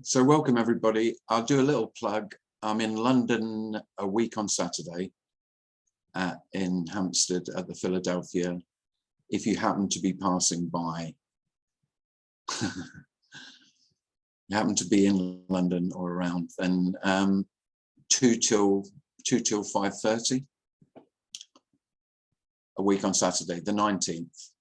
So welcome everybody. I'll do a little plug. I'm in London a week on Saturday in Hampstead at the Philadelphia. If you happen to be passing by, you happen to be in London or around, then 2 till 5:30 a week on Saturday, the 19th.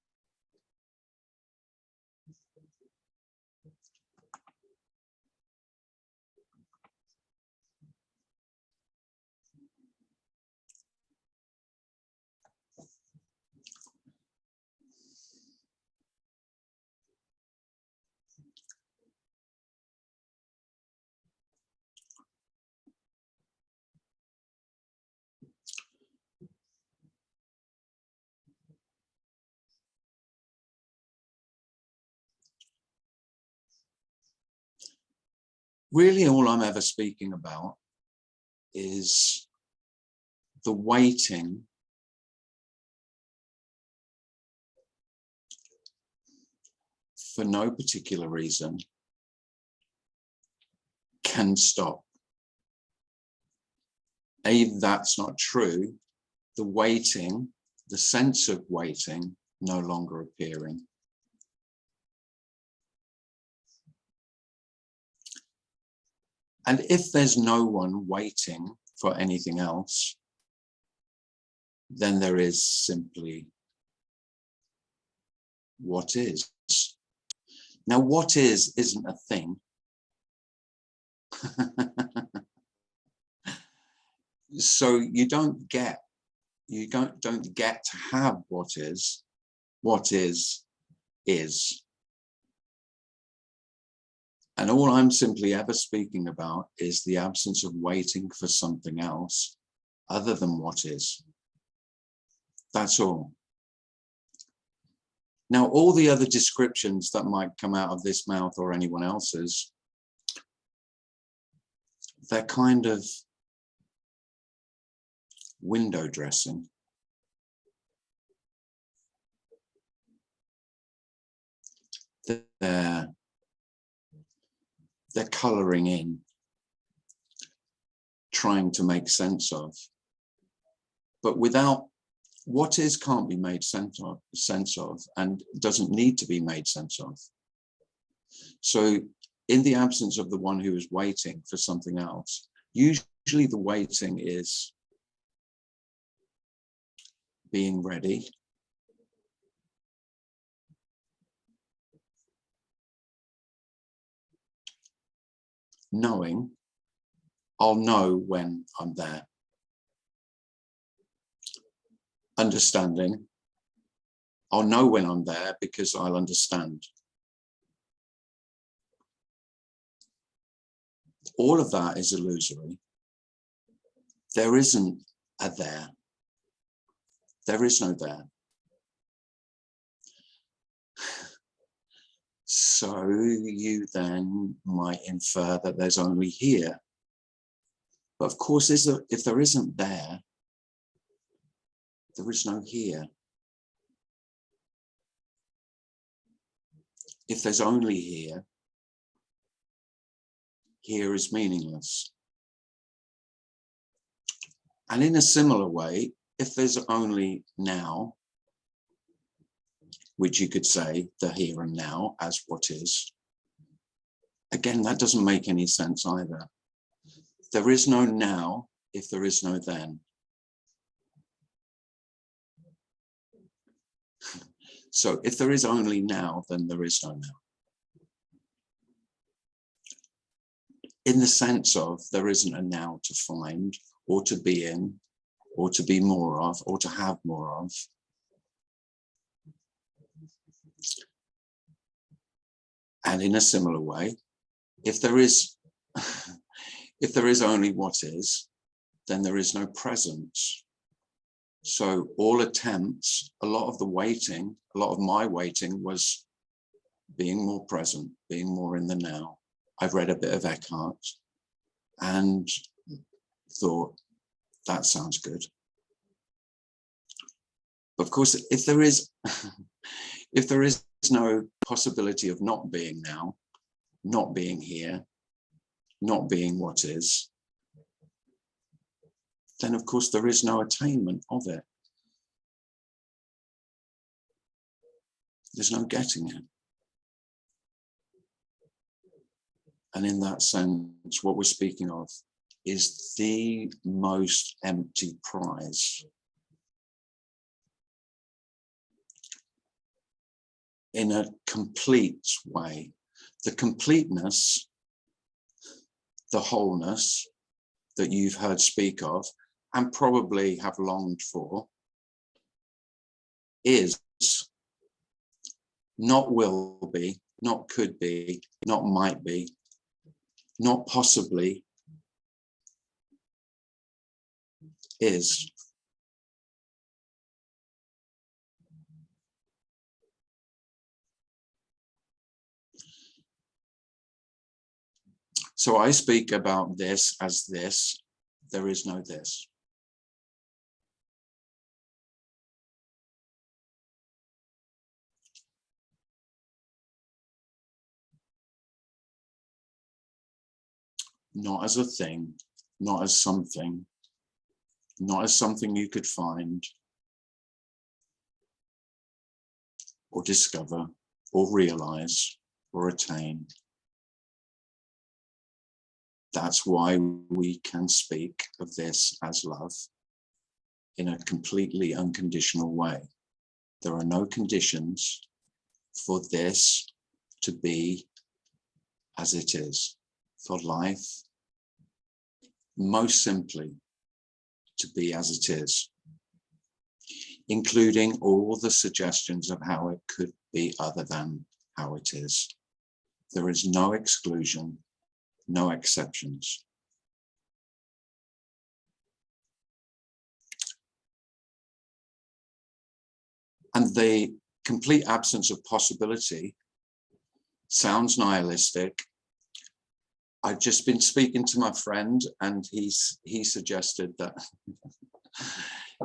Really, all I'm ever speaking about is the waiting for no particular reason can stop. That's not true. The waiting, the sense of waiting, no longer appearing. And if there's no one waiting for anything else, then there is simply what is. Now, what is isn't a thing. So you don't get to have what is. What is. And all I'm simply ever speaking about is the absence of waiting for something else other than what is. That's all. Now, all the other descriptions that might come out of this mouth or anyone else's, they're kind of window dressing. They're colouring in, trying to make sense of. But without what is can't be made sense of, and doesn't need to be made sense of. So in the absence of the one who is waiting for something else, usually the waiting is being ready, knowing I'll know when I'm there, understanding I'll know when I'm there because I'll understand. All of that is illusory. There isn't a there. There is no there. So you then might infer that there's only here. But of course, if there isn't there, there is no here. If there's only here, here is meaningless. And in a similar way, if there's only now, which you could say the here and now as what is, again, that doesn't make any sense either. There is no now if there is no then. So if there is only now, then there is no now. In the sense of there isn't a now to find or to be in or to be more of or to have more of. And in a similar way, if there is only what is, then there is no presence. So all attempts, a lot of the waiting, a lot of my waiting was being more present, being more in the now. I've read a bit of Eckhart and thought, that sounds good. But of course, if there is no possibility of not being now, not being here, not being what is, then of course there is no attainment of it. There's no getting it. And in that sense, what we're speaking of is the most empty prize. In a complete way. The completeness, the wholeness that you've heard speak of and probably have longed for is not will be, not could be, not might be, not possibly, is. So I speak about this as this. There is no this. Not as a thing, not as something, not as something you could find or discover or realize or attain. That's why we can speak of this as love in a completely unconditional way. There are no conditions for this to be as it is, for life, most simply, to be as it is, including all the suggestions of how it could be other than how it is. There is no exclusion, no exceptions. And the complete absence of possibility sounds nihilistic. I've just been speaking to my friend and he suggested that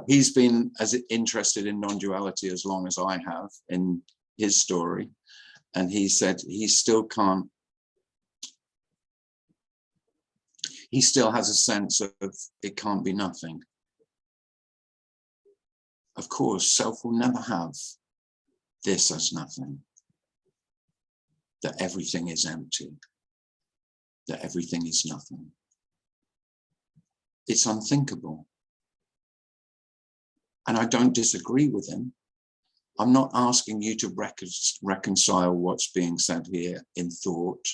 he's been as interested in non-duality as long as I have in his story. And he said he still can't, he still has a sense of it can't be nothing. Of course, self will never have this as nothing, that everything is empty, that everything is nothing. It's unthinkable. And I don't disagree with him. I'm not asking you to reconcile what's being said here in thought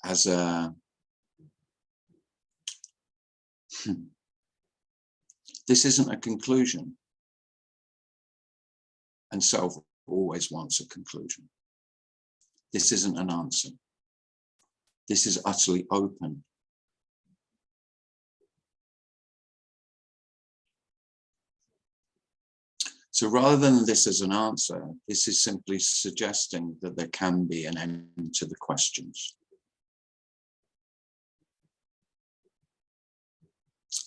as a, this isn't a conclusion. And self always wants a conclusion. This isn't an answer. This is utterly open. So rather than this as an answer, this is simply suggesting that there can be an end to the questions.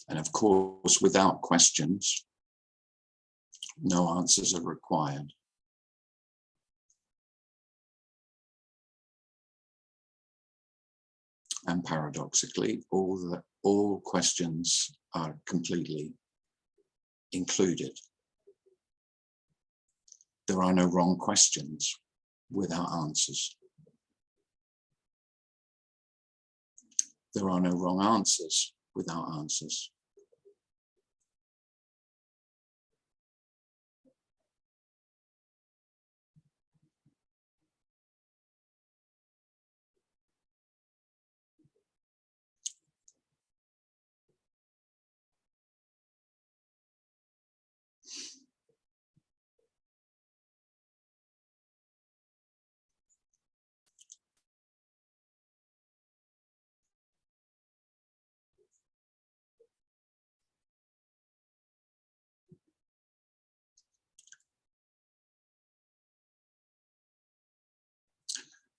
And of course, without questions, no answers are required. And paradoxically, all questions are completely included. There are no wrong questions without answers. There are no wrong answers without answers.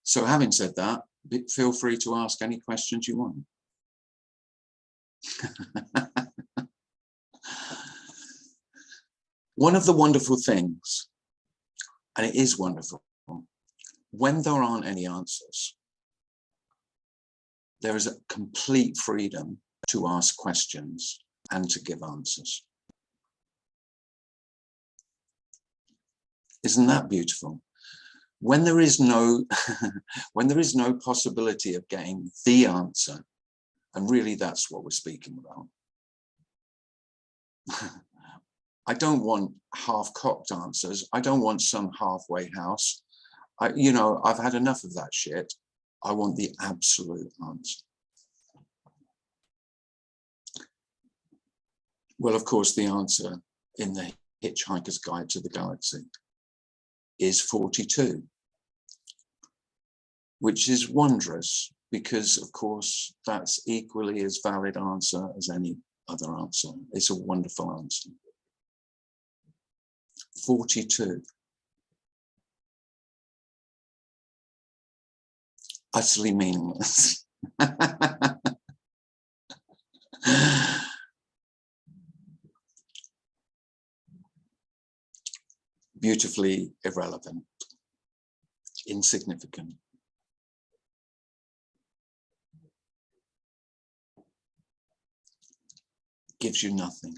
So having said that, feel free to ask any questions you want. One of the wonderful things, and it is wonderful, when there aren't any answers, there is a complete freedom to ask questions and to give answers. Isn't that beautiful? When there is no, when there is no possibility of getting the answer, and really that's what we're speaking about. I don't want half-cocked answers. I don't want some halfway house. You know, I've had enough of that shit. I want the absolute answer. Well, of course, the answer in the Hitchhiker's Guide to the Galaxy is 42, which is wondrous because, of course, that's equally as valid answer as any other answer. It's a wonderful answer. 42. Utterly meaningless. Beautifully irrelevant, insignificant. Gives you nothing.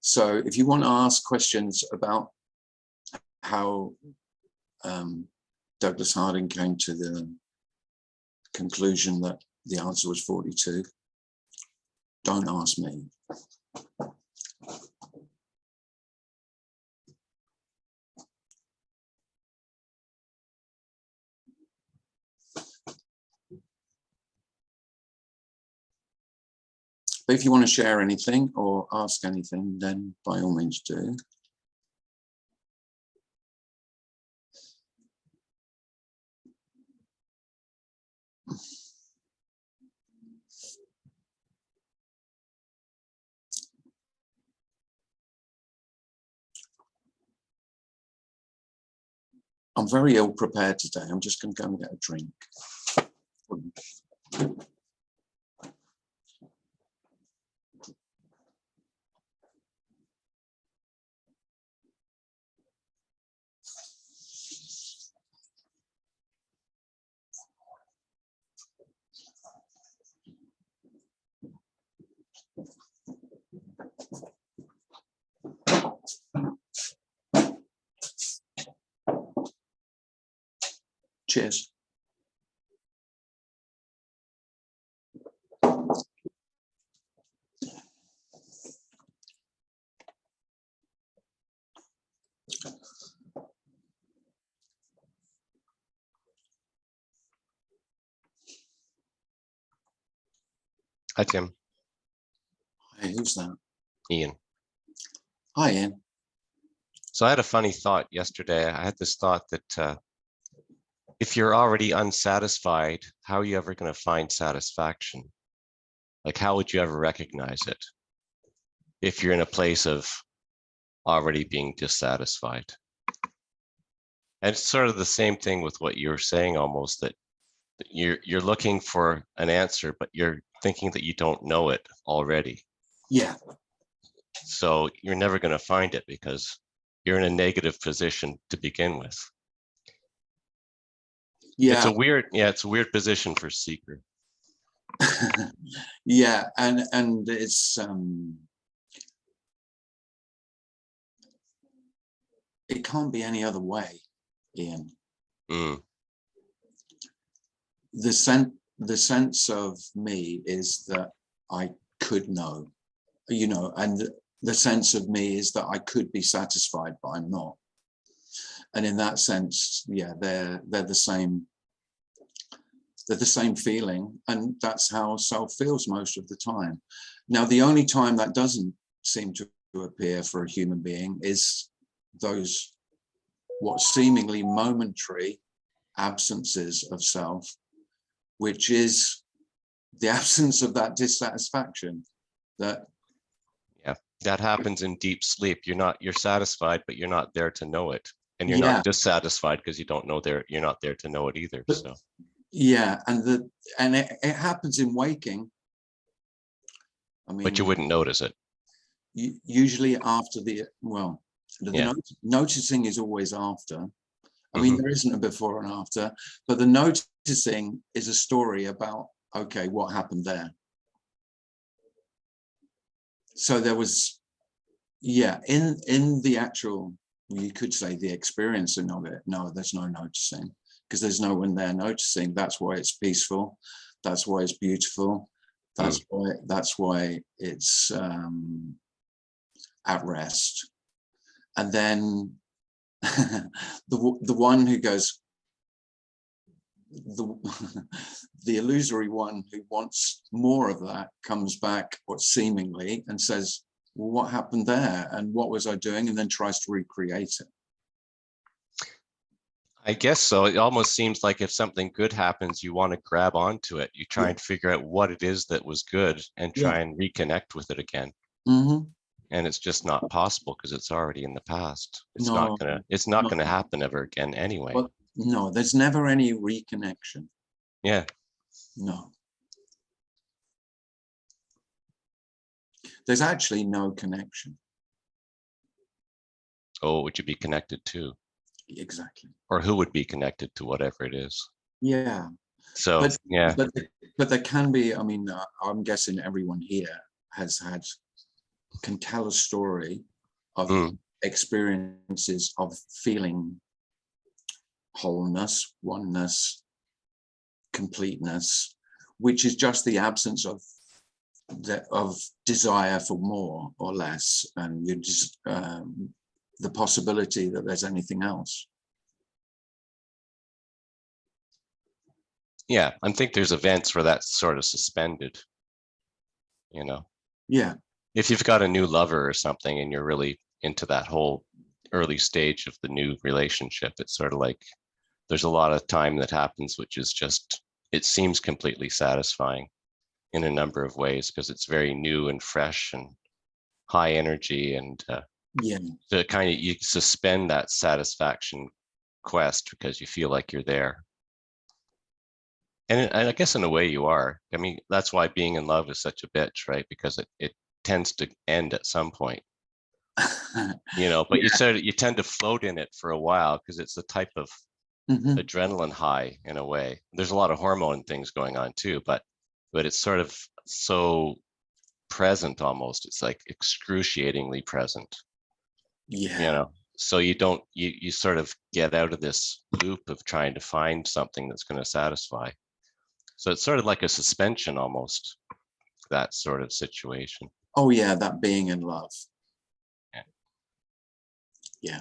So if you want to ask questions about how Douglas Harding came to the conclusion that the answer was 42, don't ask me. But if you want to share anything or ask anything, then by all means do. I'm very ill prepared today. I'm just going to go and get a drink. Cheers. Hi, Tim. Hey, who's that? Ian. Hi, Ian. So I had a funny thought yesterday. I had this thought that if you're already unsatisfied, how are you ever going to find satisfaction? Like, how would you ever recognize it if you're in a place of already being dissatisfied? And it's sort of the same thing with what you were saying, almost, that you're looking for an answer, but you're thinking that you don't know it already. Yeah. So you're never going to find it because you're in a negative position to begin with. Yeah. It's a weird position for seeker. Yeah, and it's it can't be any other way, Ian. Mm. The sense of me is that I could know, you know, and the sense of me is that I could be satisfied, but I'm not. And in that sense, yeah, they're the same. They're the same feeling, and that's how self feels most of the time. Now, the only time that doesn't seem to appear for a human being is those what seemingly momentary absences of self, which is the absence of that dissatisfaction. That happens in deep sleep. You're satisfied, but you're not there to know it. and you're Yeah, not dissatisfied because you don't know you're not there to know it either. but So yeah, and it happens in waking. I but you mean, wouldn't notice it. usually after the Yeah. noticing is always after. I mean, Hmm. there isn't a before and after, but the noticing is a story about, okay, what happened there. So there was, yeah, in the actual, you could say the experiencing of it, no, there's no noticing, because there's no one there noticing. That's why it's peaceful. That's why it's beautiful. That's why it's at rest. And then the one who goes, the the illusory one who wants more of that comes back, what seemingly, and says, well, what happened there and what was I doing, and then tries to recreate it. I guess so. It almost seems like if something good happens, you want to grab onto it. You try Yeah, and figure out what it is that was good and yeah. try and reconnect with it again. Mm-hmm. And it's just not possible because it's already in the past. It's No, not no, gonna happen ever again anyway. but no, there's never any reconnection. Yeah. No, there's actually no connection. Oh, would you be connected to? Exactly. Or who would be connected to whatever it is? Yeah, So but yeah. but there can be. I mean, I'm guessing everyone here can tell a story of Mm. experiences of feeling wholeness, oneness, completeness, which is just the absence of desire for more or less, and you just the possibility that there's anything else. Yeah, I think there's events where that's sort of suspended, you know. Yeah, If you've got a new lover or something and you're really into that whole early stage of the new relationship, it's sort of like there's a lot of time that happens, which is just, it seems completely satisfying in a number of ways because it's very new and fresh and high energy. And yeah, so kind of, you suspend that satisfaction quest because you feel like you're there. And I guess in a way you are. I mean, that's why being in love is such a bitch, right? Because it tends to end at some point, you know, but yeah. you tend to float in it for a while because it's a type of Mm-hmm. adrenaline high in a way. There's a lot of hormone things going on too, but it's sort of so present almost. It's like excruciatingly present, you Yeah. know. So you don't you sort of get out of this loop of trying to find something that's going to satisfy. So it's sort of like a suspension almost, that sort of situation. Oh yeah, that being in love. Yeah. Yeah.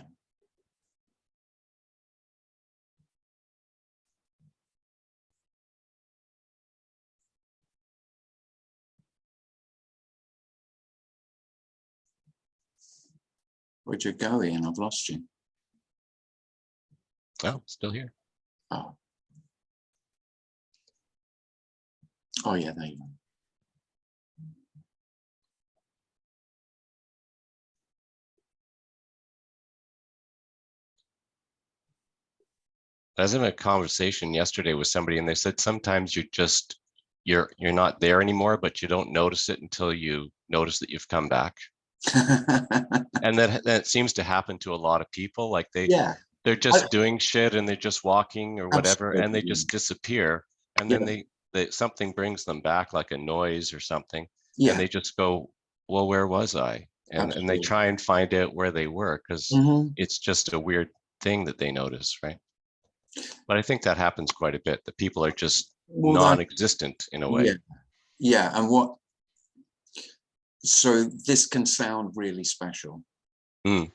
Where'd you go, Ian? I've lost you. Oh, still here. Oh. Oh yeah, there you go. I was in a conversation yesterday with somebody and they said sometimes you're not there anymore, but you don't notice it until you notice that you've come back. And that seems to happen to a lot of people. Like Yeah, they're just doing shit and they're just walking or whatever, and they absolutely. just disappear. And then Yeah, they something brings them back, like a noise or something, and yeah, they just go, well, where was I? And they absolutely. try and find out where they were because Mm-hmm. it's just a weird thing that they notice, right? But I think that happens quite a bit, that people are just Well, that, non-existent in a yeah, way. yeah. So this can sound really special. Mm.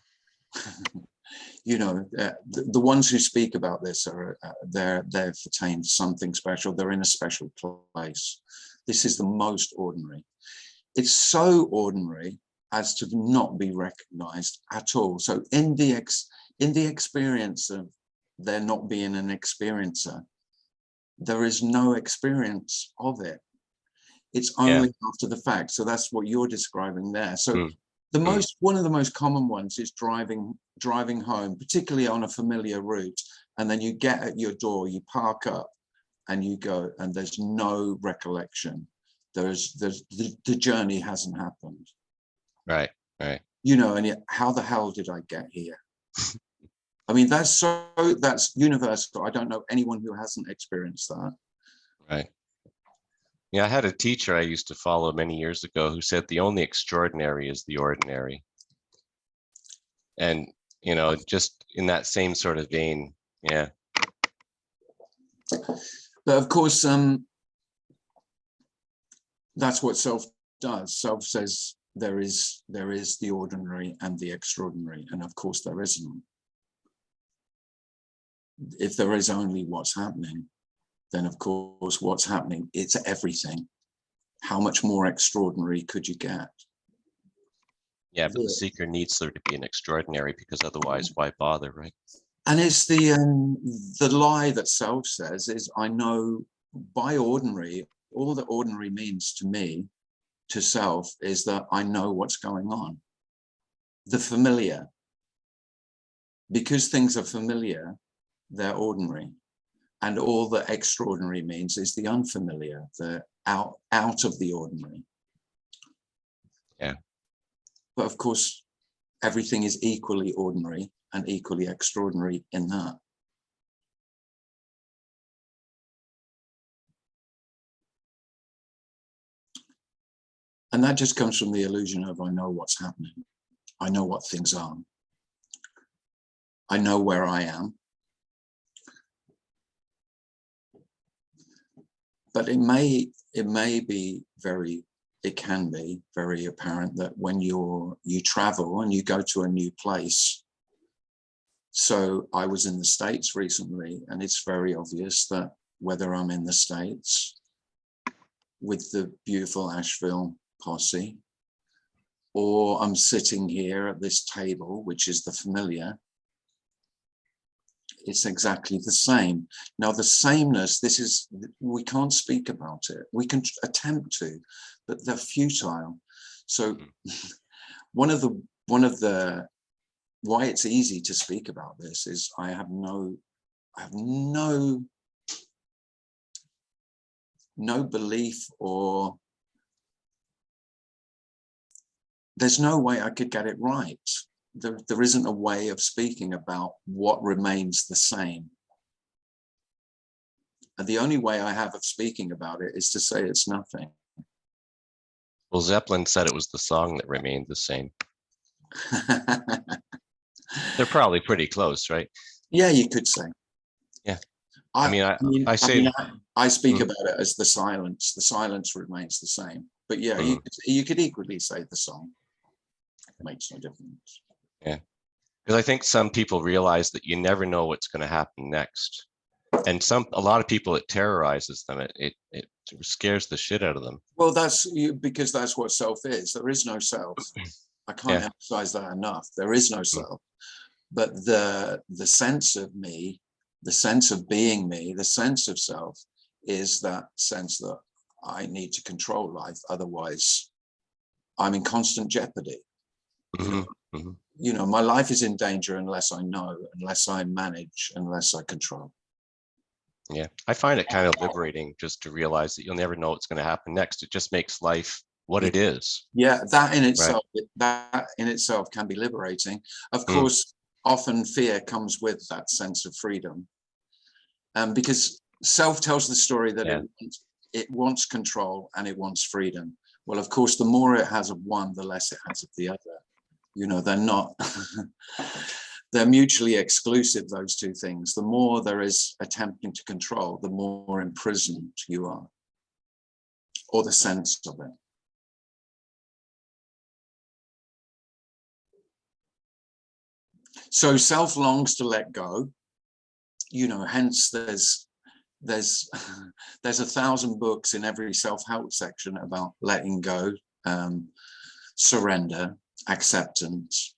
You know, the ones who speak about this are they've attained something special. They're in a special place. This is the most ordinary. It's so ordinary as to not be recognized at all. So in the experience of there not being an experiencer, there is no experience of it. It's Yeah. only after the fact. So that's what you're describing there. So Mm. One of the most common ones is driving home, particularly on a familiar route, and then you get at your door, you park up, and you go, and there's no recollection. The journey hasn't happened. Right. You know, and how the hell did I get here? I mean, that's universal. I don't know anyone who hasn't experienced that. Right. Yeah, I had a teacher I used to follow many years ago who said the only extraordinary is the ordinary. And, you know, just in that same sort of vein, yeah. But of course, that's what self does. Self says there is the ordinary and the extraordinary, and of course there isn't. If there is only what's happening, then of course what's happening, it's everything. How much more extraordinary could you get? Yeah, but the seeker needs there to be an extraordinary, because otherwise why bother, right? And it's the lie that self says is, I know by ordinary, all that ordinary means to me, to self, is that I know what's going on. The familiar. Because things are familiar, they're ordinary. And all that extraordinary means is the unfamiliar, the out of the ordinary. Yeah. But of course, everything is equally ordinary and equally extraordinary in that. And that just comes from the illusion of, I know what's happening. I know what things are. I know where I am. But it can be very apparent that when you travel and you go to a new place. So I was in the States recently, and it's very obvious that whether I'm in the States with the beautiful Asheville posse, or I'm sitting here at this table, which is the familiar, it's exactly the same. Now, the sameness, we can't speak about it. We can attempt to, but they're futile. So one of the why it's easy to speak about this is I have no belief, or there's no way I could get it right. There isn't a way of speaking about what remains the same. And the only way I have of speaking about it is to say it's nothing. Well, Zeppelin said it was the song that remained the same. They're probably pretty close, right? Yeah, you could say. Yeah. I speak about it as the silence. The silence remains the same. But yeah, you could equally say the song. It makes no difference. Yeah, because I think some people realize that you never know what's going to happen next, and a lot of people, it terrorizes them. It scares the shit out of them. Well, because that's what self is. There is no self. I can't emphasize that enough. There is no self. But the sense of me, the sense of being me, the sense of self is that sense that I need to control life. Otherwise, I'm in constant jeopardy. You know, my life is in danger unless I know, unless I manage, unless I control. Yeah, I find it kind of liberating just to realize that you'll never know what's going to happen next. It just makes life what it is. Yeah, that in itself can be liberating. Of course, often fear comes with that sense of freedom, because self tells the story that it wants control and it wants freedom. Well, of course, the more it has of one, the less it has of the other. You know, they're not, they're mutually exclusive, those two things. The more there is attempting to control, the more imprisoned you are, or the sense of it. So self longs to let go, you know, hence there's 1,000 books in every self-help section about letting go, surrender, acceptance,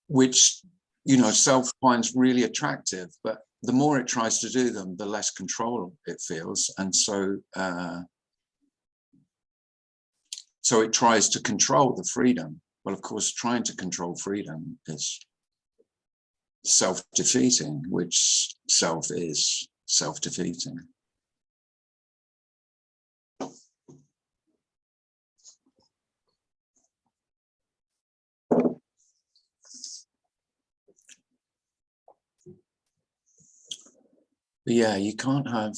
which, you know, self finds really attractive, but the more it tries to do them, the less control it feels. And so it tries to control the freedom. Well, of course, trying to control freedom is self-defeating, which self is self-defeating. But yeah, you can't have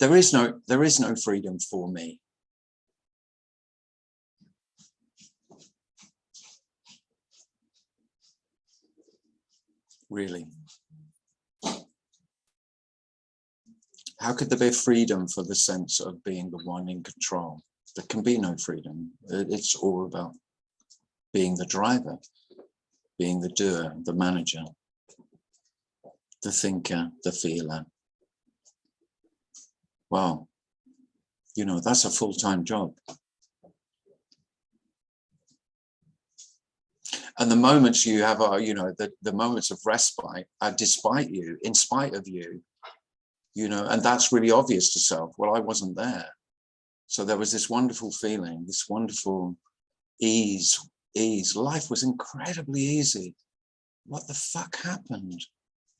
there is no freedom for me. Really. How could there be freedom for the sense of being the one in control? There can be no freedom. It's all about being the driver, being the doer, the manager, the thinker, the feeler. Well, you know, that's a full-time job. And the moments you have are, you know, the moments of respite are despite you, in spite of you, you know, and that's really obvious to self. Well, I wasn't there. So there was this wonderful feeling, this wonderful ease. Life was incredibly easy. What the fuck happened?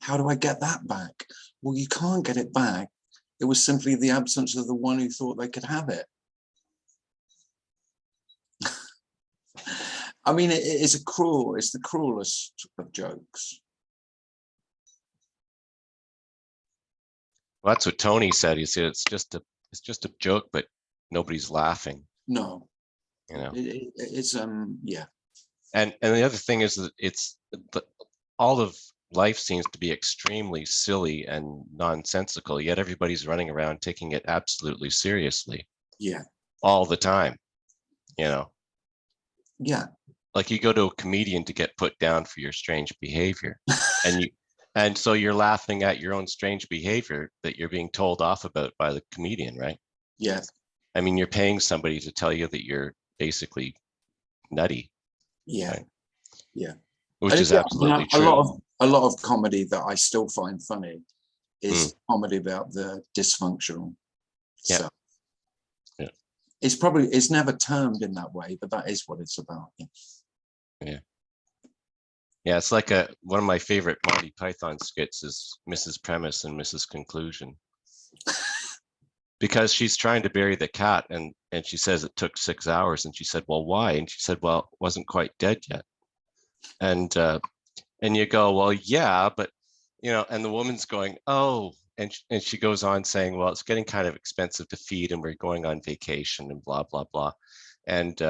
How do I get that back? Well, you can't get it back. It was simply the absence of the one who thought they could have it. I mean, it's the cruelest of jokes. Well, that's what Tony said. He said it's just a joke, but nobody's laughing. No, you know. It's yeah. And the other thing is that all of life seems to be extremely silly and nonsensical, yet everybody's running around taking it absolutely seriously. Yeah. All the time, you know. Yeah. Like you go to a comedian to get put down for your strange behavior, and so you're laughing at your own strange behavior that you're being told off about by the comedian, right? Yeah. I mean, you're paying somebody to tell you that you're basically nutty. Yeah. Right? Yeah. Which is absolutely true. A lot of comedy that I still find funny is comedy about the dysfunctional self. Yeah. It's never termed in that way, but that is what it's about. Yeah. Yeah, it's like one of my favorite Monty Python skits is Mrs. Premise and Mrs. Conclusion. Because she's trying to bury the cat and she says it took 6 hours, and she said, well, why? And she said, well, it wasn't quite dead yet. And you go, well, yeah, but you know, and the woman's going, oh, and she goes on saying, well, it's getting kind of expensive to feed and we're going on vacation and blah, blah, blah. And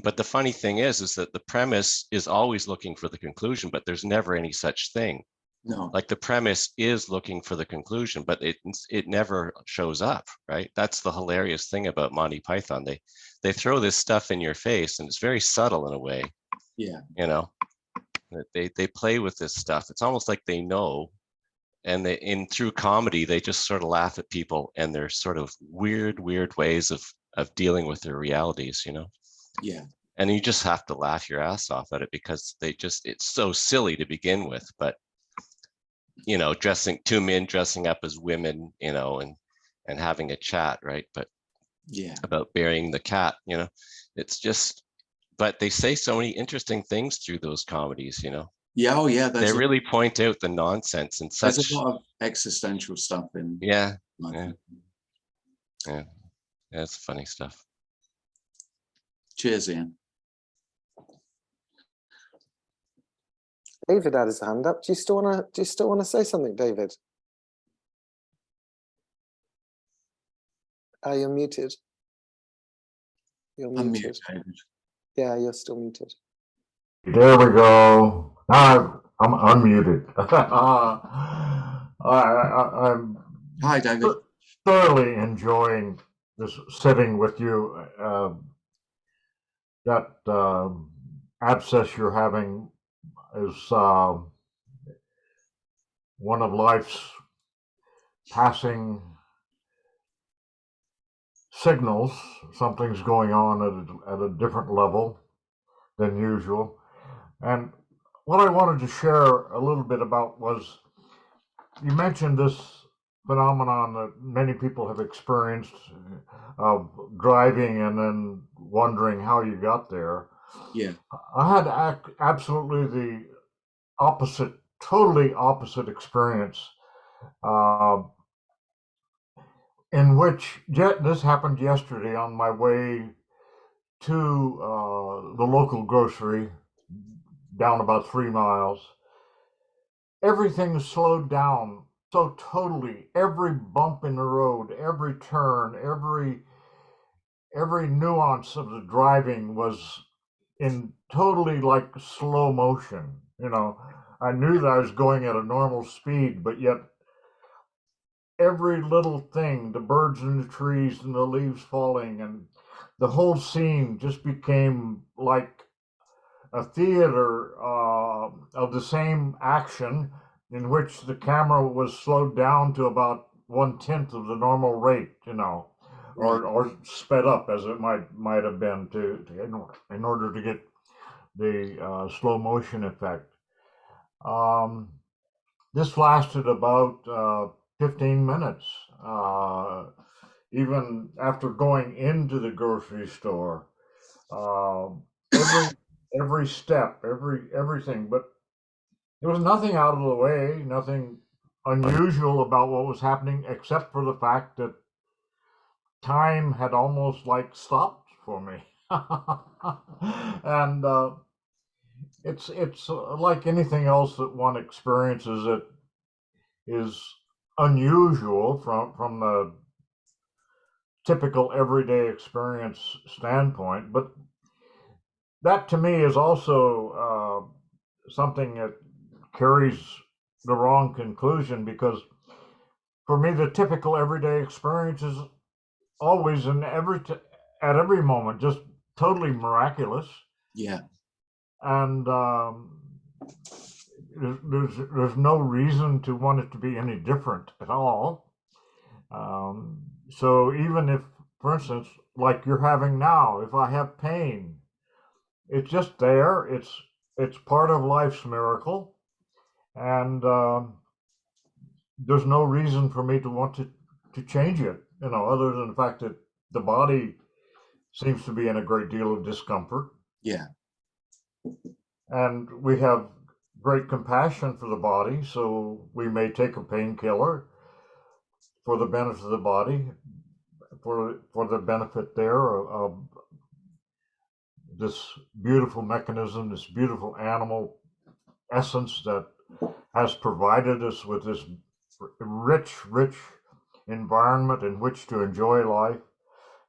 but the funny thing is that the premise is always looking for the conclusion, but there's never any such thing. No. Like the premise is looking for the conclusion, but it never shows up, right? That's the hilarious thing about Monty Python. They throw this stuff in your face, and it's very subtle in a way. Yeah. You know, they play with this stuff. It's almost like they know, and through comedy, they just sort of laugh at people and their sort of weird ways of dealing with their realities, you know? Yeah. And you just have to laugh your ass off at it because it's so silly to begin with, but you know, two men dressing up as women, you know, and having a chat, right? But yeah, about burying the cat, you know, it's just, but they say so many interesting things through those comedies, you know. Yeah, oh yeah, they really point out the nonsense and such. There's a lot of existential stuff in. Yeah, it's funny stuff. Cheers, Ian. David had his hand up. Do you still want to say something, David? You're muted. You're muted. David. Yeah, you're still muted. There we go. Now I'm unmuted. I'm Hi, David. Thoroughly enjoying this sitting with you. That abscess you're having is one of life's passing signals. Something's going on at a different level than usual. And what I wanted to share a little bit about was, you mentioned this phenomenon that many people have experienced of driving and then wondering how you got there. Yeah. I had absolutely the opposite, totally opposite experience, in which this happened yesterday on my way to the local grocery down about 3 miles. Everything slowed down so totally. Every bump in the road, every turn, every nuance of the driving was in totally like slow motion. You know, I knew that I was going at a normal speed, but yet every little thing, the birds in the trees and the leaves falling, and the whole scene just became like a theater of the same action, in which the camera was slowed down to about 1/10 of the normal rate, you know, or sped up as it might have been in order to get the slow motion effect. This lasted about 15 minutes. Even after going into the grocery store, every step, everything, but there was nothing out of the way, nothing unusual about what was happening, except for the fact that time had almost like stopped for me. And it's like anything else that one experiences that is unusual from the typical everyday experience standpoint, but that to me is also something that carries the wrong conclusion, because for me the typical everyday experience is always at every moment just totally miraculous. Yeah. And there's no reason to want it to be any different at all. So even if, for instance, like you're having now, if I have pain, it's just there. It's part of life's miracle, and there's no reason for me to want to change it. You know, other than the fact that the body seems to be in a great deal of discomfort. Yeah. And we have great compassion for the body, so we may take a painkiller for the benefit of the body, for the benefit there of this beautiful mechanism, this beautiful animal essence that has provided us with this rich environment in which to enjoy life,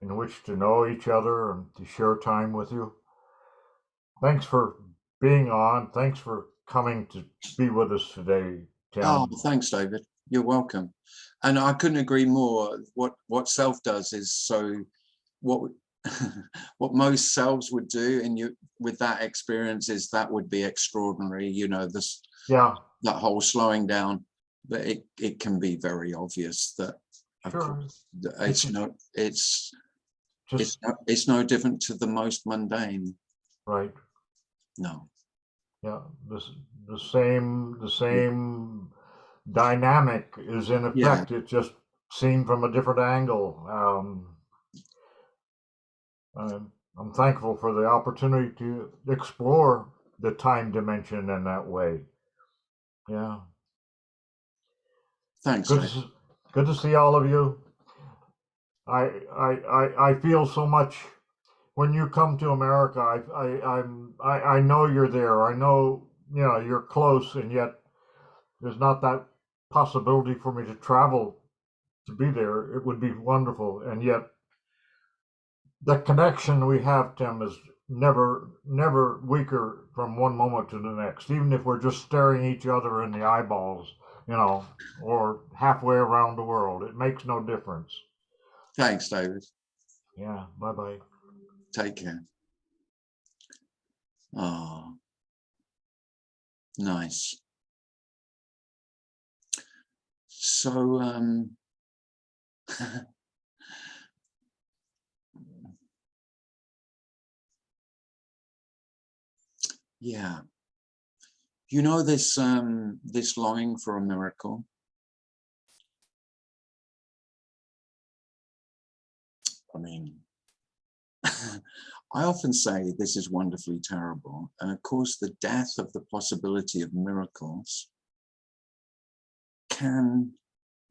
in which to know each other and to share time with you. Thanks for being on. Thanks for coming to be with us today, Tim. Oh, thanks, David. You're welcome. And I couldn't agree more. What self does is so what what most selves would do, and you with that experience is that would be extraordinary. You know, this that whole slowing down, but it can be very obvious that of course it's no different to the most mundane. Right. No. Yeah. The same dynamic is in effect. It's just seen from a different angle. I'm thankful for the opportunity to explore the time dimension in that way. Yeah. Thanks. Good to see all of you. I feel so much when you come to America. I know you're there. I know, you know, you're close, and yet there's not that possibility for me to travel to be there. It would be wonderful, and yet the connection we have, Tim, is never weaker from one moment to the next, even if we're just staring each other in the eyeballs, you know, or halfway around the world. It makes no difference. Thanks, David. Yeah, bye-bye. Take care. Oh, nice. So, yeah, you know, this this longing for a miracle. I mean, I often say this is wonderfully terrible. And of course, the death of the possibility of miracles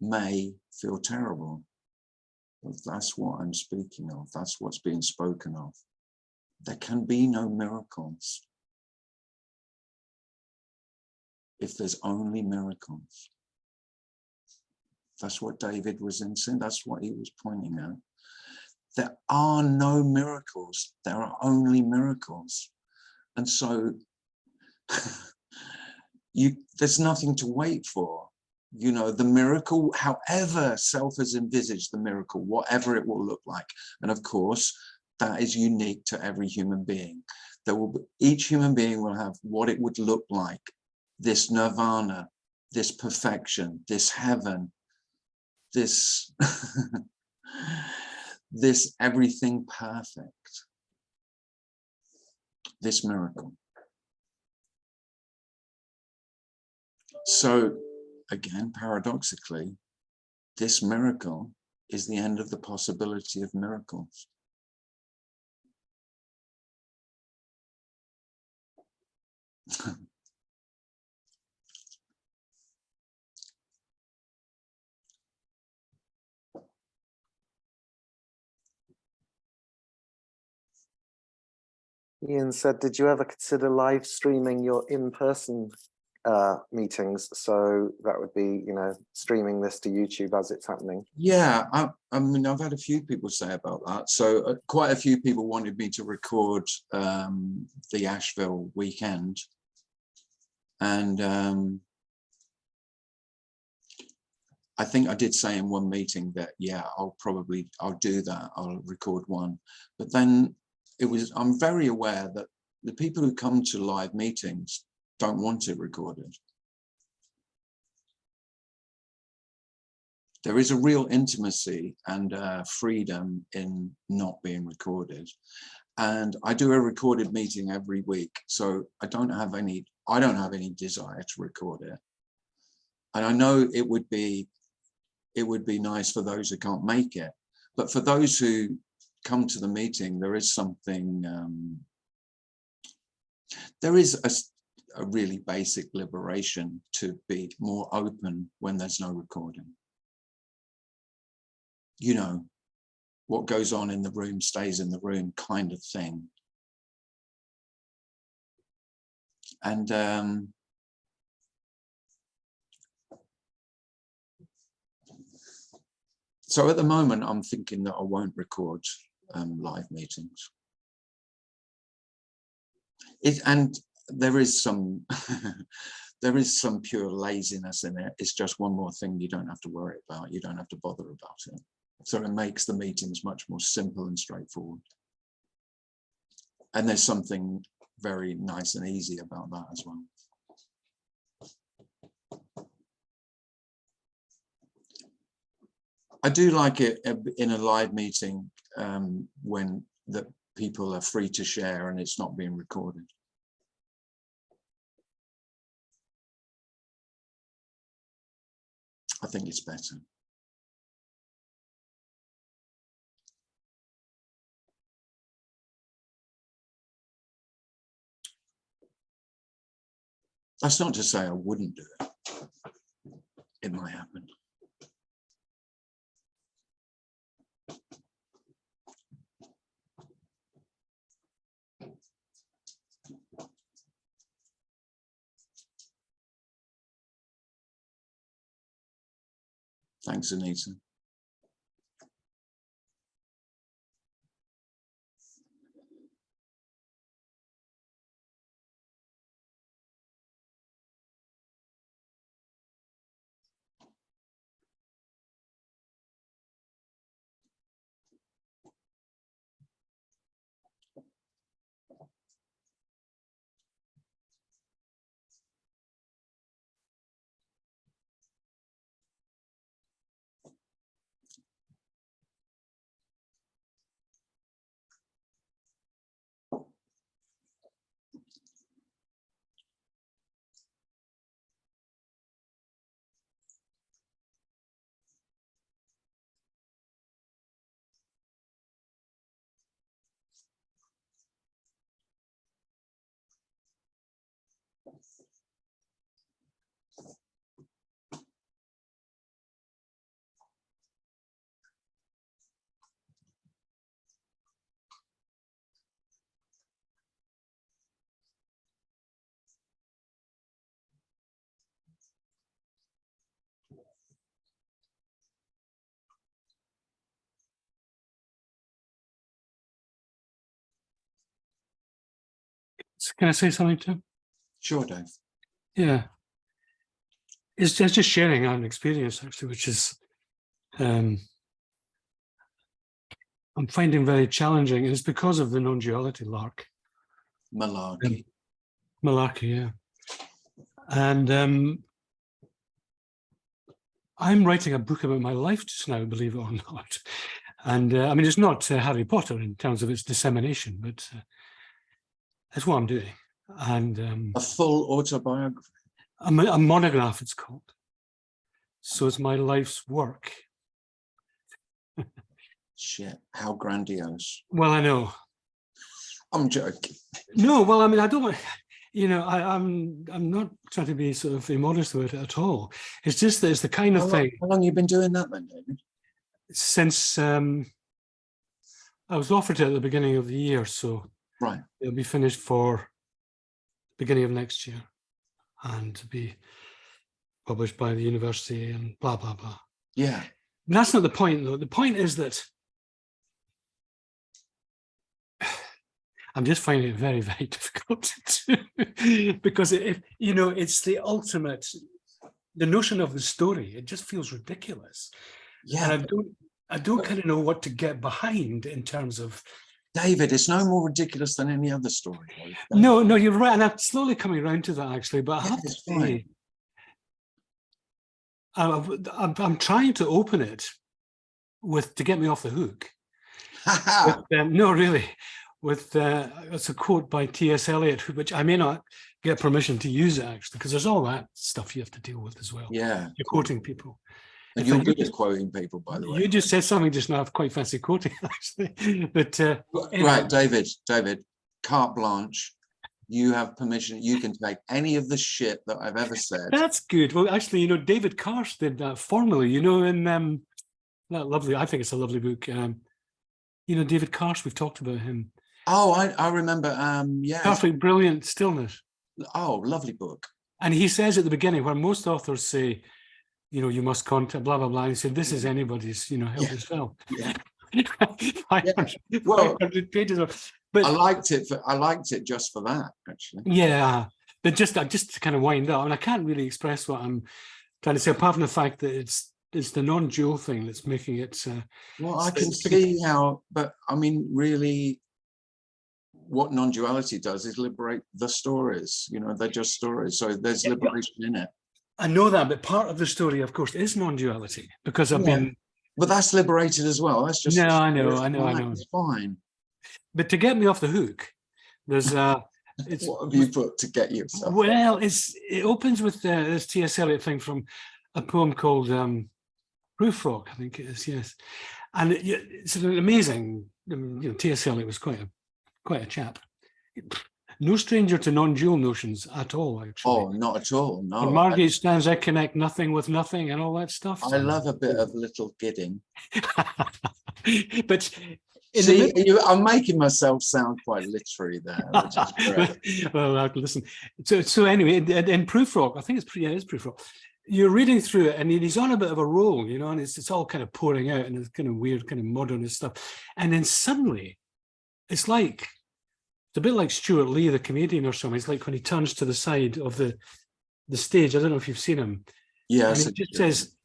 may feel terrible. Well, that's what I'm speaking of. That's what's being spoken of. There can be no miracles if there's only miracles. That's what David was in sin. That's what he was pointing at. There are no miracles. There are only miracles. And so there's nothing to wait for. You know, the miracle, however self has envisaged the miracle, whatever it will look like. And of course, that is unique to every human being. Each human being will have what it would look like, this nirvana, this perfection, this heaven, this, this everything perfect, this miracle. So again, paradoxically, this miracle is the end of the possibility of miracles. Ian said, did you ever consider live streaming your in-person meetings? So that would be, you know, streaming this to YouTube as it's happening. Yeah, I mean, I've had a few people say about that. So quite a few people wanted me to record the Asheville weekend. And I think I did say in one meeting that, yeah, I'll do that. I'll record one. But then I'm very aware that the people who come to live meetings don't want it recorded. There is a real intimacy and freedom in not being recorded. And I do a recorded meeting every week. So I don't have any desire to record it. And I know it would be nice for those who can't make it. But for those who come to the meeting, there is something, there is a really basic liberation to be more open when there's no recording. You know, what goes on in the room stays in the room kind of thing. And so at the moment, I'm thinking that I won't record live meetings. And there is some there is some pure laziness in it. It's just one more thing you don't have to worry about. You don't have to bother about it. So it makes the meetings much more simple and straightforward. And there's something very nice and easy about that as well. I do like it in a live meeting when the people are free to share and it's not being recorded. I think it's better. That's not to say I wouldn't do it. It might happen. Thanks, Anita. Can I say something too? Sure, Dave. Yeah. It's just sharing an experience, actually, which is I'm finding very challenging. And it's because of the non-duality Malarkey. malarkey, yeah. And I'm writing a book about my life just now, believe it or not. And I mean, it's not Harry Potter in terms of its dissemination, but that's what I'm doing. And A full autobiography. a monograph, it's called. So it's my life's work. Shit, how grandiose. Well, I know. I'm joking. No, well, I mean, I don't want, you know, I'm not trying to be sort of immodest about it at all. It's just that it's the kind of thing. How long have you been doing that then, David? Since I was offered it at the beginning of the year, so Right. it'll be finished for beginning of next year and to be published by the university and blah, blah, blah. Yeah. And that's not the point, though. The point is that I'm just finding it very, very difficult to do because if you know, it's the ultimate, the notion of the story, it just feels ridiculous. Yeah. And I don't kind of know what to get behind in terms of. David, it's no more ridiculous than any other story. No, you're right. And I'm slowly coming around to that, actually, but I have to say, I'm trying to open it to get me off the hook. No, really. It's a quote by T.S. Eliot, which I may not get permission to use it, actually, because there's all that stuff you have to deal with as well. Yeah. You're quoting people. And you're good at quoting people, by the way. You just said something just now, I quite fancy quoting, actually. But anyway. Right, David, carte blanche. You have permission. You can take any of the shit that I've ever said. That's good. Well, actually, you know, David Karsh did that formally, you know, in that lovely, I think it's a lovely book. You know, David Karsh, we've talked about him. Oh, I remember. Yeah. Perfect, brilliant stillness. Oh, lovely book. And he says at the beginning, where most authors say, you know, you must contact blah, blah, blah. And he said, this is anybody's, you know, help yourself. Yeah. 500 pages. But I liked it just for that, actually. Yeah, but just to kind of wind up, and I can't really express what I'm trying to say, apart from the fact that it's the non-dual thing that's making it. Well, I can see how, but I mean, really, what non-duality does is liberate the stories. You know, they're just stories, so there's liberation in it. I know that, but part of the story, of course, is non-duality because I've been. But that's liberated as well. That's just. No, I know. It's fine. But to get me off the hook, there's what have you put to get yourself? Well, it opens with this T.S. Eliot thing from a poem called Proof Frog, I think it is, yes. And it's an amazing, you know, T.S. Eliot was quite a chap. No stranger to non-dual notions at all, actually. Oh, not at all, no. And Margate stands, I connect nothing with nothing and all that stuff. I love a bit of little gidding. But see, I'm making myself sound quite literary there, which is great. Well, listen. So anyway, in Proof Rock, I think it's Proof Rock. You're reading through it, and he's on a bit of a roll, you know, and it's all kind of pouring out, and it's kind of weird, kind of modernist stuff. And then suddenly, it's a bit like Stuart Lee, the comedian, or something. It's like when he turns to the side of the stage. I don't know if you've seen him. Yes. And he just says,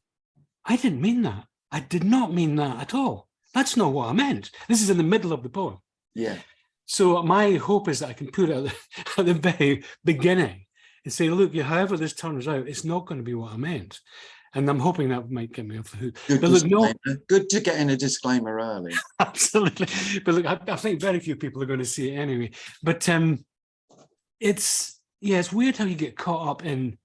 "I didn't mean that. I did not mean that at all. That's not what I meant." This is in the middle of the poem. Yeah. So my hope is that I can put it at the very beginning and say, look, however this turns out, it's not going to be what I meant. And I'm hoping that might get me off the hook. Good, but look, good to get in a disclaimer early. Absolutely. But look, I think very few people are going to see it anyway. But it's weird how you get caught up in,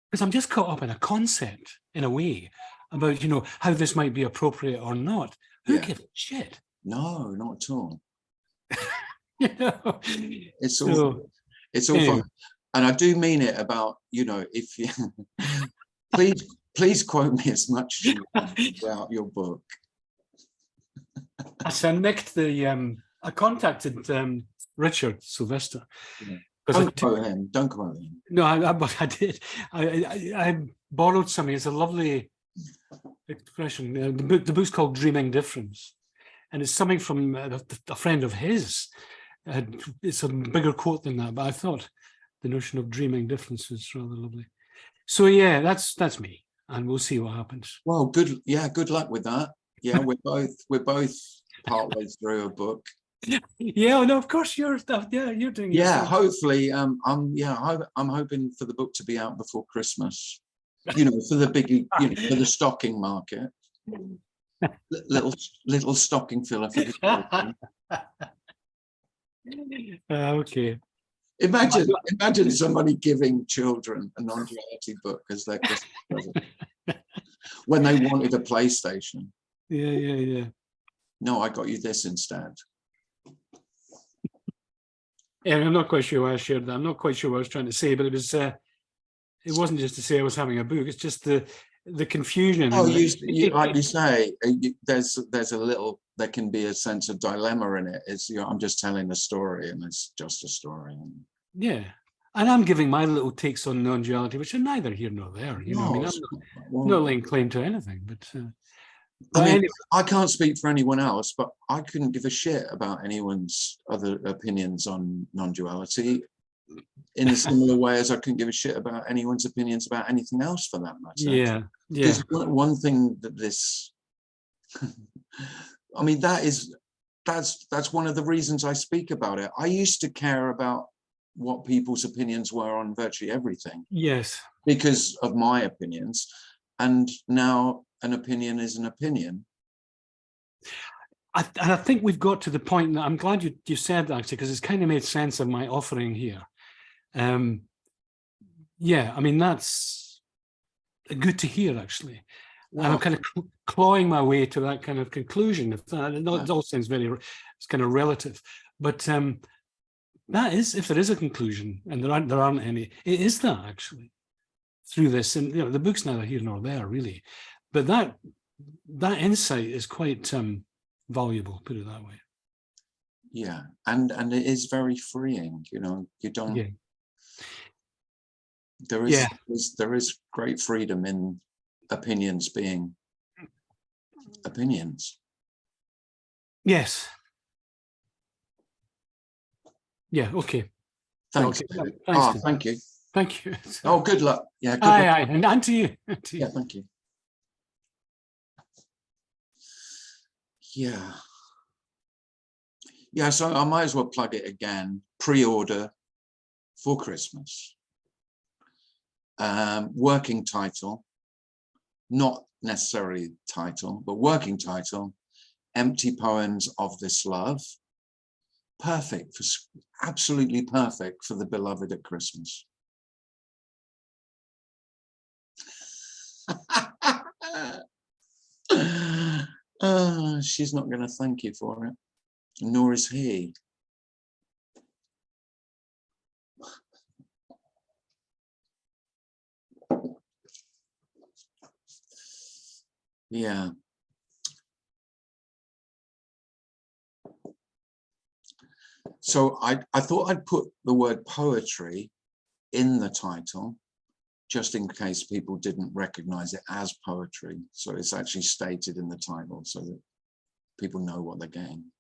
because I'm just caught up in a concept in a way about, you know, how this might be appropriate or not. Who gives a shit? No, not at all. You know? It's all fun. And I do mean it about, you know, if you please quote me as much as you want about your book. So I contacted Richard Sylvester. Yeah. Don't quote him. Don't quote him. No, I did. I borrowed something. It's a lovely expression. The book's called Dreaming Difference. And it's something from a friend of his it's a bigger quote than that, but I thought the notion of dreaming difference was rather lovely. So yeah, that's me, and we'll see what happens. Well, good luck with that. Yeah, we're both partway through a book. Yeah, no, of course you're you're doing your Yeah, thing. hopefully, I'm hoping for the book to be out before Christmas. For the big, for the stocking market. Little stocking filler for the children. Okay. Imagine somebody giving children a non-duality book as their Christmas present when they wanted a PlayStation. Yeah. No, I got you this instead. Yeah, I'm not quite sure why I shared that. I'm not quite sure what I was trying to say, but it wasn't just to say I was having a book. It's just the confusion. Oh, like you say, there can be a sense of dilemma in it. It's, I'm just telling a story, and it's just a story. Yeah, and I'm giving my little takes on non-duality, which are neither here nor there. I'm not laying claim to anything, but anyway. I can't speak for anyone else, but I couldn't give a shit about anyone's other opinions on non-duality in a similar way as I couldn't give a shit about anyone's opinions about anything else for that matter. Yeah. Because one thing that this, I mean, that's one of the reasons I speak about it. I used to care about what people's opinions were on virtually everything. Yes. Because of my opinions, and now an opinion is an opinion. And I think we've got to the point that I'm glad you said that, actually, because it's kind of made sense of my offering here. Yeah, I mean, that's good to hear, actually. Well, and I'm kind of clawing my way to that kind of conclusion. It all sounds it's kind of relative, but that is, if there is a conclusion, and there aren't any, it is that actually through this, and the book's neither here nor there really, but that insight is quite valuable, put it that way. Yeah, and it is very freeing. You don't. Yeah. There is great freedom in opinions being opinions. Yes. Yeah. Okay. Thanks. Okay. Thanks. Thank you. Thank you. Oh, good luck. Yeah. Good luck. And to you. Yeah. Thank you. Yeah. Yeah. So I might as well plug it again. Pre-order for Christmas. Working title, not necessarily title, but working title, Empty Poems of This Love. Perfect, absolutely perfect for the beloved at Christmas. She's not going to thank you for it, nor is he. Yeah. So I thought I'd put the word poetry in the title, just in case people didn't recognize it as poetry. So it's actually stated in the title so that people know what they're getting.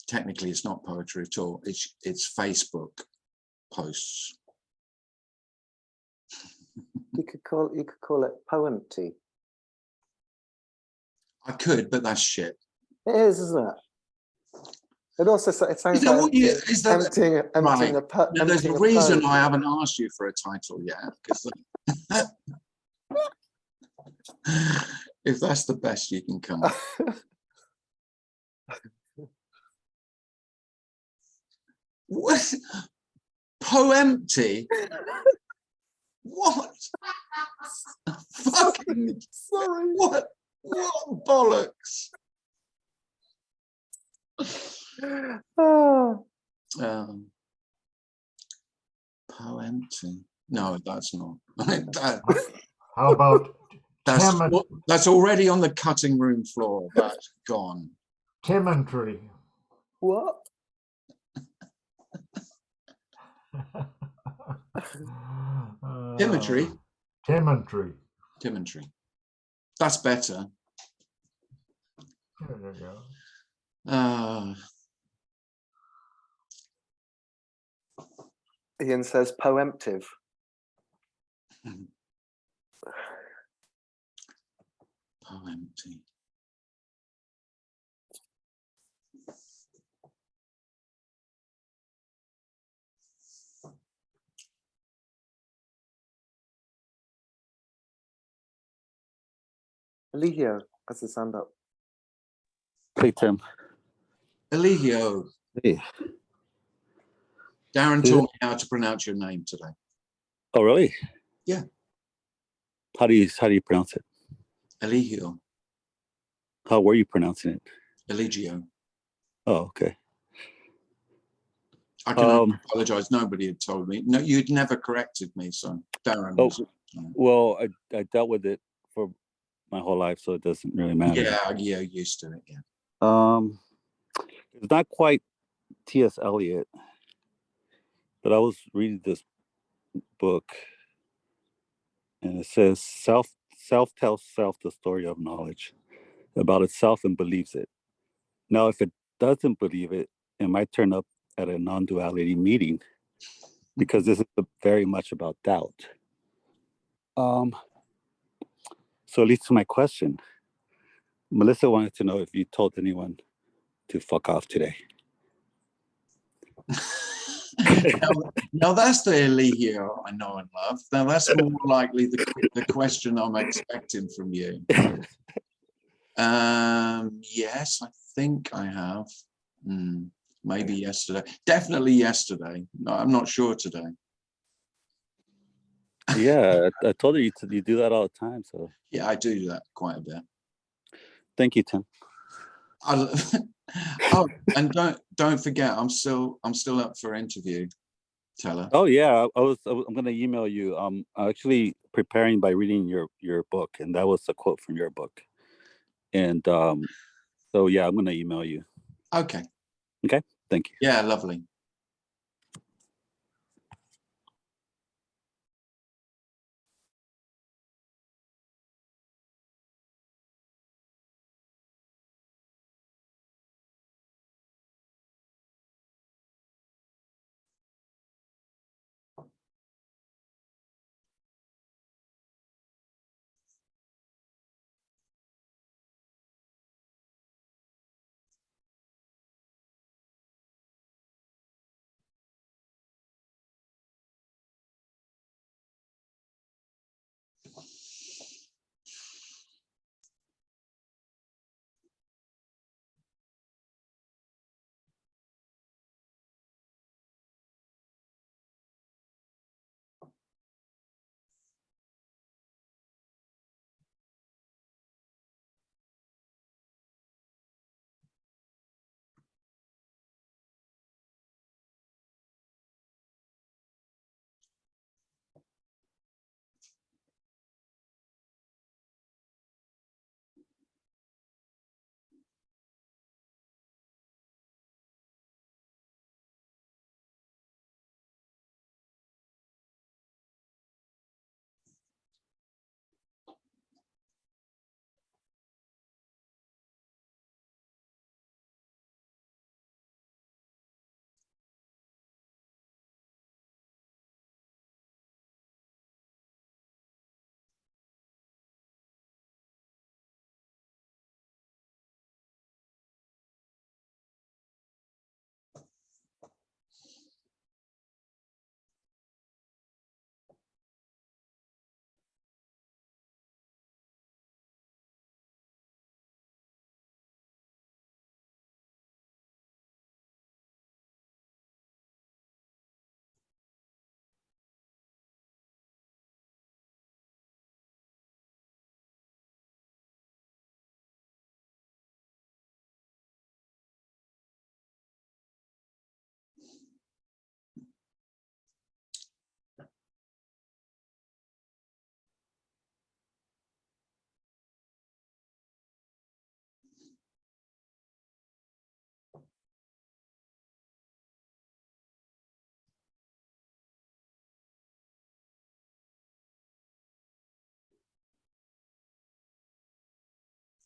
Technically, it's not poetry at all. It's Facebook posts. You could call it poemty. I could, but that's shit. It is, isn't it? It also sounds like emptying right. a put. Now, there's a reason I haven't asked you for a title yet, because if that's the best you can come up. What? Poempty? What? Fucking sorry. What bollocks? Poempty? No, that's not. How about that's already on the cutting room floor. That's gone. Timantry. What? Timantry. Timantry. Timantry. That's better. There you go. Ian says poemptive. Empty. Eligio has his hand up. Hey, Tim. Eligio, Hey. Darren Who- taught me how to pronounce your name today. Oh, really? Yeah. How do you pronounce it? Eligio, How were you pronouncing it? Eligio. Oh, okay. I can only apologize. Nobody had told me. No, you'd never corrected me, so Darren Oh, was. well, I dealt with it for my whole life, so it doesn't really matter. Yeah, used to it. Yeah. It's not quite T.S. Eliot, but I was reading this book, and it says self tells self the story of knowledge about itself and believes it. Now, if it doesn't believe it, it might turn up at a non-duality meeting, because this is very much about doubt. So it leads to my question. Melissa wanted to know if you told anyone to fuck off today. Now that's the Eligio I know and love. Now that's more likely the question I'm expecting from you. Yes, I think I have. Maybe yesterday. Definitely yesterday. No, I'm not sure today. Yeah, I told her you do that all the time. So Yeah, I do that quite a bit. thank you, Tim. Oh, and don't forget, I'm still up for interview. Tell her. Oh yeah, I'm gonna email you. I'm actually preparing by reading your book, and that was a quote from your book. And so yeah, I'm gonna email you. Okay. Okay, thank you. Yeah, lovely.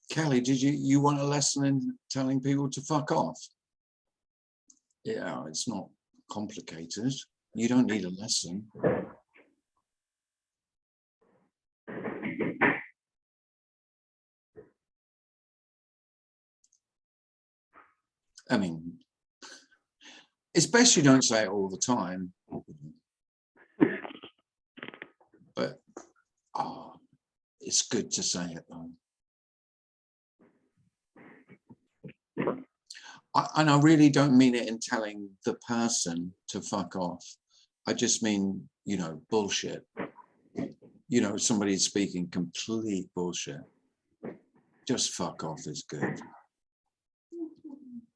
Kelly, did you want a lesson in telling people to fuck off? Yeah, it's not complicated. You don't need a lesson. I mean, it's best you don't say it all the time. But it's good to say it though. And I really don't mean it in telling the person to fuck off. I just mean, you know, bullshit. You know, somebody's speaking complete bullshit. Just fuck off is good.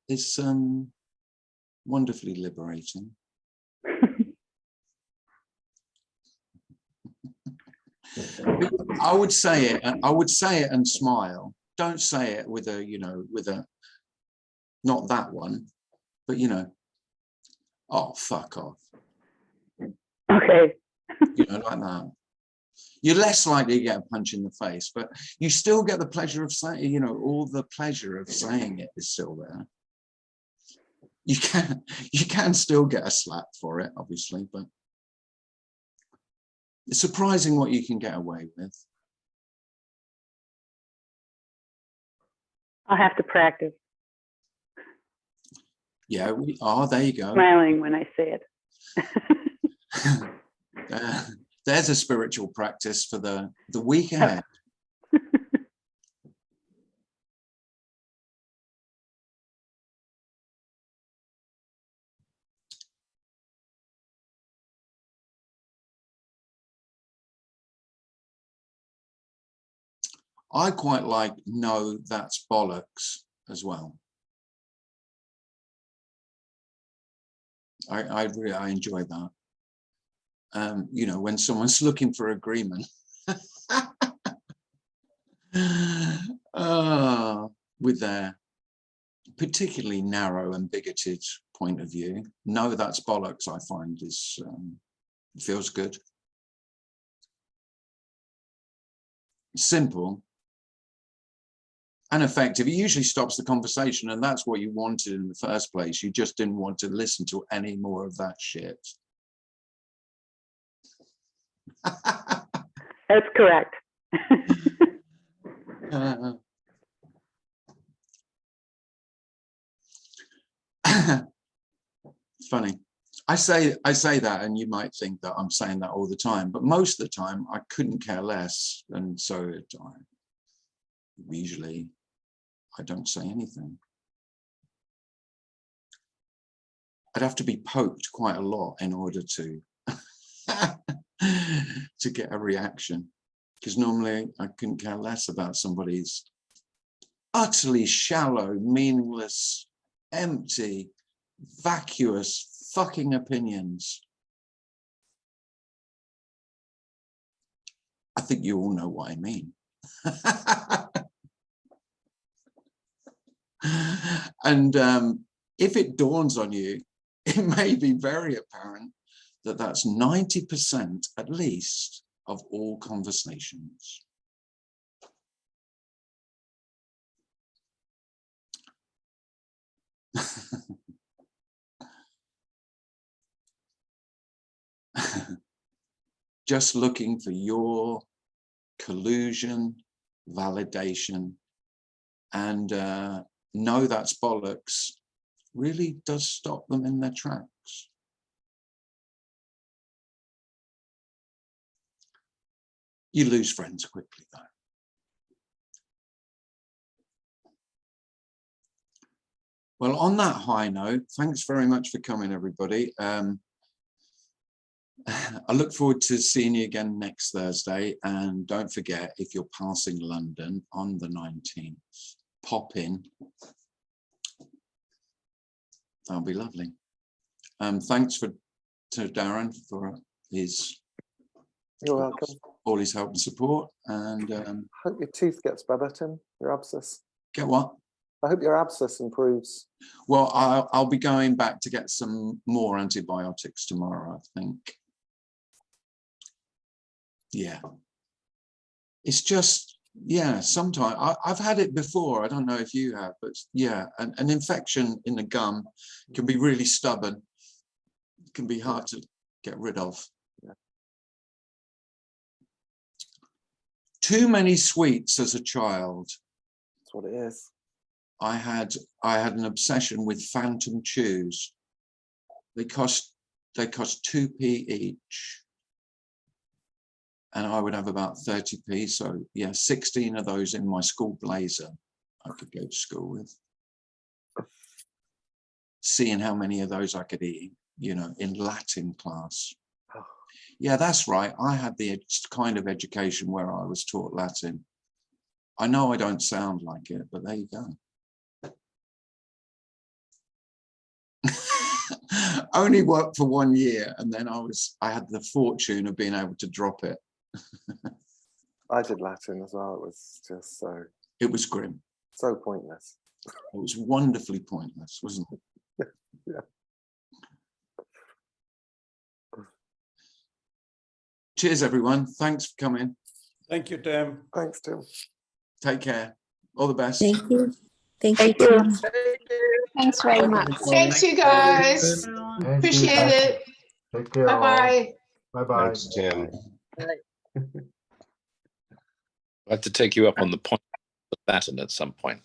It's wonderfully liberating. I would say it and smile. Don't say it with a, you know, with a, not that one, but you know, oh, fuck off. Okay. You know, like that. You're less likely to get a punch in the face, but you still get the pleasure of saying, you know, all the pleasure of saying it is still there. You can still get a slap for it, obviously, but it's surprising what you can get away with. I'll have to practice Yeah, we are. There you go. smiling when I say it. There's a spiritual practice for the week ahead. I quite like "no, that's bollocks" as well. I enjoy that. You know, when someone's looking for agreement. With their particularly narrow and bigoted point of view. "No, that's bollocks," I find is feels good. Simple and effective. It usually stops the conversation, and that's what you wanted in the first place. You just didn't want to listen to any more of that shit. That's correct. Funny. I say that, and you might think that I'm saying that all the time, but most of the time I couldn't care less, and so usually I don't say anything. I'd have to be poked quite a lot in order to to get a reaction, because normally I couldn't care less about somebody's utterly shallow, meaningless, empty, vacuous fucking opinions. I think you all know what I mean. And if it dawns on you, it may be very apparent that that's 90% at least of all conversations. Just looking for your collusion, validation, and "no, that's bollocks" really does stop them in their tracks. You lose friends quickly, though. Well, on that high note, thanks very much for coming, everybody. I look forward to seeing you again next Thursday. And don't forget, if you're passing London on the 19th, pop in. That'll be lovely. Thanks to Darren for his You're welcome. all his help and support. And Hope your tooth gets better, Tim. Your abscess. get what? I hope your abscess improves. Well, I'll be going back to get some more antibiotics tomorrow, I think. Yeah. It's just Yeah, sometimes I've had it before. I don't know if you have, but yeah, an infection in the gum can be really stubborn. It can be hard to get rid of. Yeah. Too many sweets as a child. That's what it is. I had an obsession with Phantom Chews. They cost 2p each. And I would have about 30p. So yeah, 16 of those in my school blazer I could go to school with. Seeing how many of those I could eat, you know, in Latin class. Yeah, that's right. I had the kind of education where I was taught Latin. I know I don't sound like it, but there you go. Only worked for 1 year, and then I had the fortune of being able to drop it. I did Latin as well. It was just It was grim. so pointless. It was wonderfully pointless, wasn't it? Yeah. Cheers, everyone. Thanks for coming. Thank you, Tim. Thanks, Tim. Take care. All the best. Thank you. Thank Thank you. you. Tim. Thanks very much. Thanks, you guys. Thank you. Appreciate it. Take care. all. Bye-bye. Bye-bye. Thanks, Tim. I have to take you up on the point of Latin at some point.